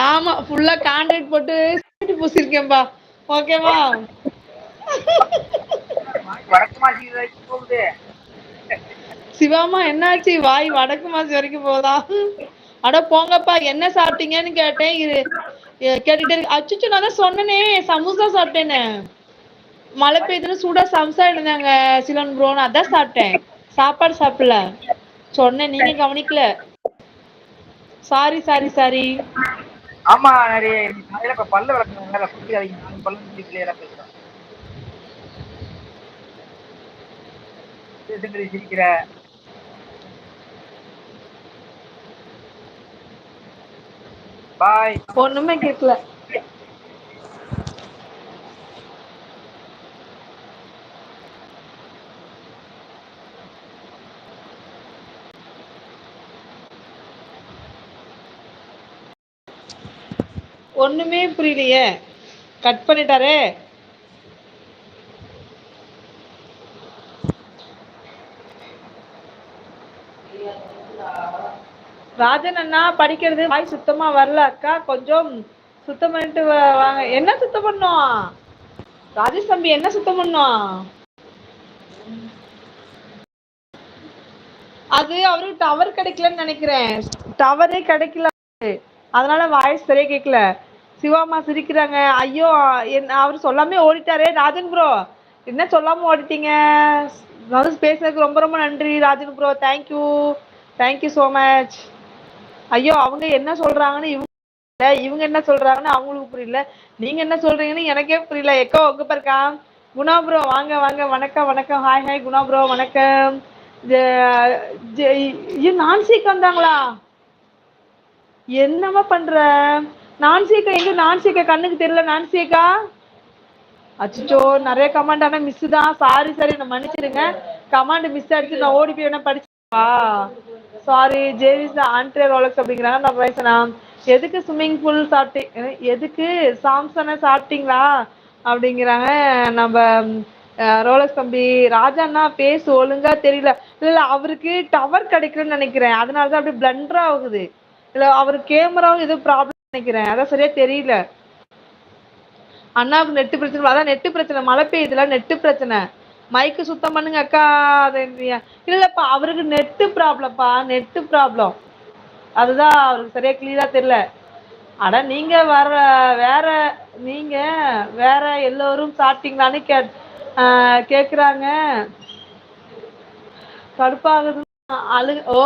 ஆமா ஃபுல்லா கான்ட்ராக்ட் போட்டு பூசிருக்கேன்பா. ஓகேவா? வடக்கு மாசி வரைக்கும் போகுது. சிவாமா என்னாச்சு? வாய் வடக்கு மாசி வரைக்கும் போதா? அட போங்கப்பா, என்ன சாப்பிட்டீங்கன்னு கேட்டேன். கேட்டுட்டே இருக்கு. அச்சுச்சு, நான் தான் சொன்னனே சமோசா சாப்பிட்டேன்னு. மழை பெய்யுதுன்னு சூடா சம்சா இருந்தாங்க சிலோன் ப்ரோன்னு, அதான் சாப்பிட்டேன். சாப்பாடு சாப்பிடல. சொன்னேன், நீங்க கவனிக்கல. Sorry sorry sorry. ஆமா, நிறைய காலையில இப்ப பல்ல விளக்குனாங்க, குடிக்காதீங்க. நாளைக்கு பல்ல முடிச்சு கிளியரா பேசுறேன். சிரிக்கிற பாய். ஒண்ணுமே கேட்கல. ஒண்ணுமே புரியலையே, கட் பண்ணிட்டாரே. ராஜன் அண்ணா படிக்கிறது வாய் சுத்தமா வரல அக்கா, கொஞ்சம் சுத்தம் பண்ணிட்டு வாங்க. என்ன சுத்தம் பண்ணும் ராஜேஷ் தம்பி, என்ன சுத்தம் பண்ணும்? அது அவருக்கு டவர் கிடைக்கலன்னு நினைக்கிறேன். டவரே கிடைக்கல, அதனால வாய்ஸ் சரியா கேட்கல. சிவாமா சிரிக்கிறாங்க. ஐயோ, அவரு சொல்லாமே ஓடிட்டாரே. ராஜன் ப்ரோ, என்ன சொல்லாம ஓடிட்டீங்க? பேசுறதுக்கு ரொம்ப ரொம்ப நன்றி Rajan bro. Thank you, thank you so much. ஐயோ, அவங்க என்ன சொல்றாங்கன்னு இவங்க என்ன சொல்றாங்கன்னு அவங்களுக்கு புரியல. நீங்க என்ன சொல்றீங்கன்னு எனக்கே புரியல. எக்கோ உங்க பாருக்கா. குணா ப்ரோ வாங்க வாங்க, வணக்கம் வணக்கம். ஹாய் ஹாய் குணா ப்ரோ, வணக்கம். நான்சிக்கு வந்தாங்களா? என்னமா பண்ற நான்சிக்கா? எங்க நான்சிக்கா கண்ணுக்கு தெரியல. நான்சிக்கா, அச்சோ நிறைய கமாண்ட். ஆனா மிஸ் தான். சாரி சாரி, நான் மன்னிச்சிருங்க. கமாண்ட் மிஸ் ஆயிடுச்சு. நான் ஓடி போய் வேணா படிச்சா. சாரி. ஜேவிஸ் ஆண்ட்ரே ரோலக்ஸ் அப்படிங்கிறாங்க. நான் பேசுறேன். எதுக்கு ஸ்விம்மிங் பூல் சாப்பிட்டீங்க, எதுக்கு சாம்சனை சாப்பிட்டீங்களா அப்படிங்கிறாங்க நம்ம ரோலக்ஸ் தம்பி. ராஜாண்ணா பேசு ஒழுங்கா தெரியல. இல்ல அவருக்கு டவர் கிடைக்கலன்னு நினைக்கிறேன், அதனாலதான் அப்படி பிளண்டர் ஆகுது. இல்ல அவரு கேமராவும் எதுவும் ப்ராப்ளம் நினைக்கிறேன், அதான் சரியா தெரியல. அண்ணாவுக்கு நெட்டு பிரச்சனை. அதான் நெட்டு பிரச்சனை, மழை பெய்யுதுல, நெட்டு பிரச்சனை. மைக்கு சுத்தம் பண்ணுங்க அக்கா. அது இல்லப்பா, அவருக்கு நெட்டு ப்ராப்ளம்ப்பா, நெட்டு ப்ராப்ளம். அதுதான் அவருக்கு சரியா கிளியரா தெரியல. அட நீங்க வேற நீங்க வேற எல்லோரும் சாப்பிட்டீங்களான்னு கேக்குறாங்க. கடுப்பாகுது. ஓ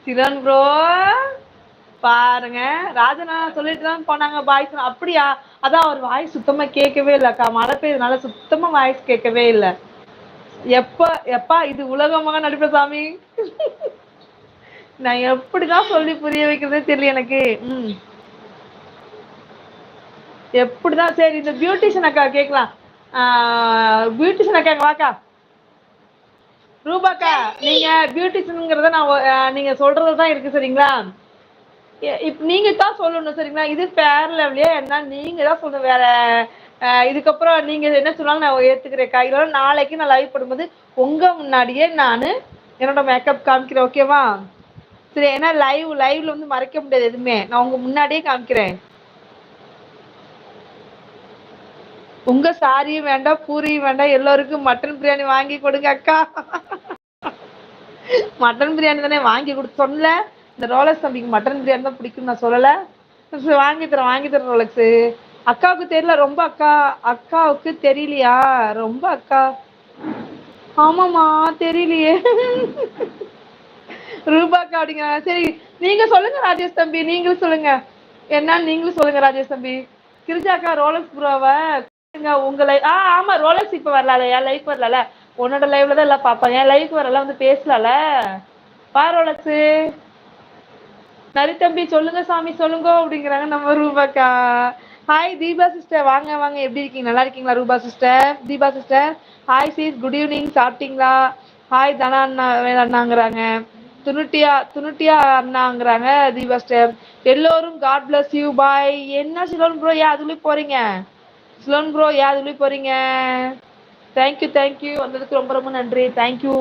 சிவன் ப்ரோ பாருங்க, ராஜனா சொல்லிட்டு தான் போனாங்க பாய்ஸ். அப்படியா? அதான் அவர் வாய்ஸ் சுத்தமா கேட்கவே இல்லக்கா, மழை பெய்யறதுனால சுத்தமா வாய்ஸ் கேட்கவே இல்லை. எப்பா இது உலகமாக நடிப்ப சாமி. நான் எப்படிதான் சொல்லி புரிய வைக்கிறதே தெரியல எனக்கு. எப்படிதான். சரி, இந்த பியூட்டிஷியன் அக்கா கேட்கலாம். பியூட்டிஷியன் அக்கா வாக்கா. ரூபாக்கா, நீங்க பியூட்டிஷியனுங்கிறத நான் நீங்க சொல்றதுதான் இருக்கு சரிங்களா. இப்ப நீங்க தான் சொல்லணும் சரிங்களா. இது பேர் லெவலியா என்ன நீங்க தான் சொல்லணும். வேற இதுக்கப்புறம் நீங்க என்ன சொன்னாலும் நான் ஏத்துக்கிறேன். கையில நாளைக்கு நான் லைவ் போடும்போது உங்க முன்னாடியே நான் என்னோட மேக்கப் காமிக்கிறேன். ஓகேவா? சரி, ஏன்னா லைவ்ல வந்து மறைக்க முடியாது எதுவுமே. நான் உங்க முன்னாடியே காமிக்கிறேன். உங்க சாரியும் வேண்டாம், பூரியும் வேண்டாம், எல்லோருக்கும் மட்டன் பிரியாணி வாங்கி கொடுங்க அக்கா. மட்டன் பிரியாணி தானே வாங்கி கொடுத்து சொன்னல. இந்த ரோலக்ஸ் தம்பிக்கு மட்டன் பிரியாணி தான் பிடிக்கும் நான் சொல்லல. வாங்கி தரேன் ரோலக்ஸ். அக்காவுக்கு தெரியல ரொம்ப. அக்காவுக்கு தெரியலையா ரொம்ப அக்கா? ஆமாமா, தெரியலையே. ரூபாக்கா அப்படிங்க. சரி, நீங்க சொல்லுங்க ராஜேஷ் தம்பி, நீங்களும் சொல்லுங்க. என்னன்னு நீங்களும் சொல்லுங்க ராஜேஷ் தம்பி. கிரிஜாக்கா ரோலக்ஸ் ப்ரோவை உங்க லைவ். ஆமா, ரோலக்ஸ் இப்ப வரல, என் லைஃப் வரல. உன்னோட லைவ்ல தான் எல்லாம் பாப்பாங்க, என் லைஃப் வரல வந்து பேசலால. பா ரோலக்ஸ். நரி தம்பி சொல்லுங்க சாமி சொல்லுங்க அப்படிங்கிறாங்க நம்ம ரூபாக்கா. ஹாய் தீபா சிஸ்டர், வாங்க வாங்க. எப்படி இருக்கீங்க? நல்லா இருக்கீங்களா Rupa sister? Deepa sister hi sis, good evening. சாப்பிட்டீங்களா? ஹாய் தனா அண்ணா அண்ணாங்கிறாங்க. துணுட்டியா அண்ணாங்கிறாங்க தீபா சிஸ்டர். எல்லோரும் காட் பிளஸ் யூ பாய். என்ன சிலோன் ப்ரோ ஏன் அதுலயும் போறீங்க? சிலோன் ப்ரோ ஏன் அதுலயும் போறீங்க? தேங்க்யூ வந்ததுக்கு ரொம்ப ரொம்ப நன்றி. தேங்க்யூ.